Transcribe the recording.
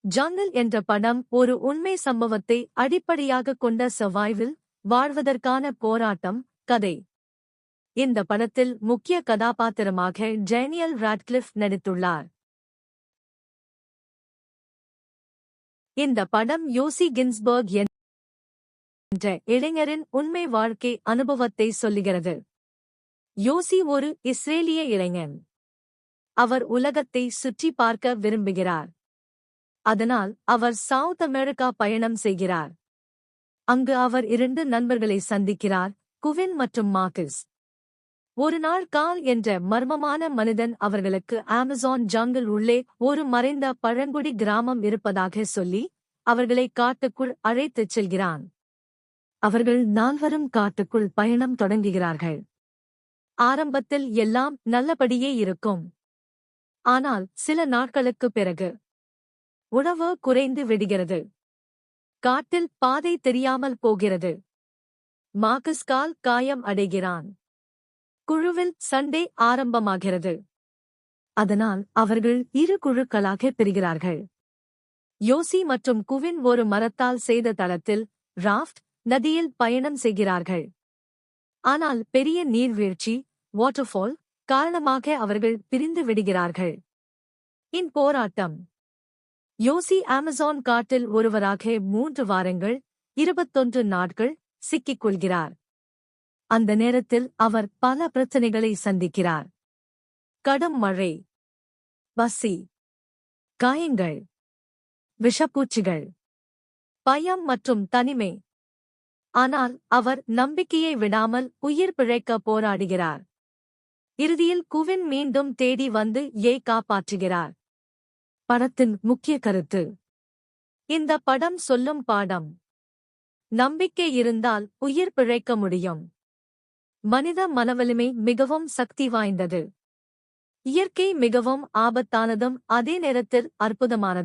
Jungle என்ற படம் ஒரு உண்மை சம்பவத்தை அடிப்படையாகக் கொண்ட சர்வைவல், வாழ்வதற்கான போராட்டம், கதை. இந்த படத்தில் முக்கிய கதாபாத்திரமாக டேனியல் ராட்க்ளிஃப் நடித்துள்ளார். இந்த படம் யோசி கின்ஸ்பர்க் என்ற இளைஞரின் உண்மை வாழ்க்கை அனுபவத்தை சொல்லுகிறது. யோசி ஒரு இஸ்ரேலிய இளைஞன். அவர் உலகத்தை சுற்றி பார்க்க விரும்புகிறார். அதனால் அவர் சவுத் அமெரிக்கா பயணம் செய்கிறார். அங்கு அவர் 2 நண்பர்களை சந்திக்கிறார், குவின் மற்றும் மார்கஸ். ஒரு நாள் கால் என்ற மர்மமான மனிதன் அவர்களுக்கு அமேசான் ஜங்கிள் உள்ளே ஒரு மறைந்த பழங்குடி கிராமம் இருப்பதாக சொல்லி அவர்களை காட்டுக்குள் அழைத்துச் செல்கிறான். அவர்கள் 4வரும் காட்டுக்குள் பயணம் தொடங்குகிறார்கள். ஆரம்பத்தில் எல்லாம் நல்லபடியே இருக்கும். ஆனால் சில நாட்களுக்குப் பிறகு உணவு குறைந்து விடுகிறது. காட்டில் பாதை தெரியாமல் போகிறது. மார்கஸ் கால் காயம் அடைகிறான். குழுவில் சண்டை ஆரம்பமாகிறது. அதனால் அவர்கள் 2 குழுக்களாக பிரிகிறார்கள். யோசி மற்றும் குவின் ஒரு மரத்தால் செய்த தளத்தில் ராஃப்ட் நதியில் பயணம் செய்கிறார்கள். ஆனால் பெரிய நீர்வீழ்ச்சி வாட்டர்ஃபால் காரணமாக அவர்கள் பிரிந்து விடுகிறார்கள். இன் போராட்டம். யோசி அமேசான் காட்டில் ஒருவராக 3 வாரங்கள் 21 நாட்கள் சிக்கிக் கொள்கிறார். அந்த நேரத்தில் அவர் பல பிரச்சனைகளை சந்திக்கிறார். கடும் மழை, பசி, காயங்கள், விஷப்பூச்சிகள், பயம் மற்றும் தனிமை. ஆனால் அவர் நம்பிக்கையை விடாமல் உயிர் பிழைக்க போராடுகிறார். இறுதியில் குவின் மீண்டும் தேடி வந்து காப்பாற்றுகிறார். படத்தின் முக்கிய கருத்து. இந்த படம் சொல்லும் பாடம். நம்பிக்கை இருந்தால் உயிர் பிழைக்க முடியும். மனித மனவலிமை மிகவும் சக்தி வாய்ந்தது. இயற்கை மிகவும் ஆபத்தானதும் அதே நேரத்தில் அற்புதமானது.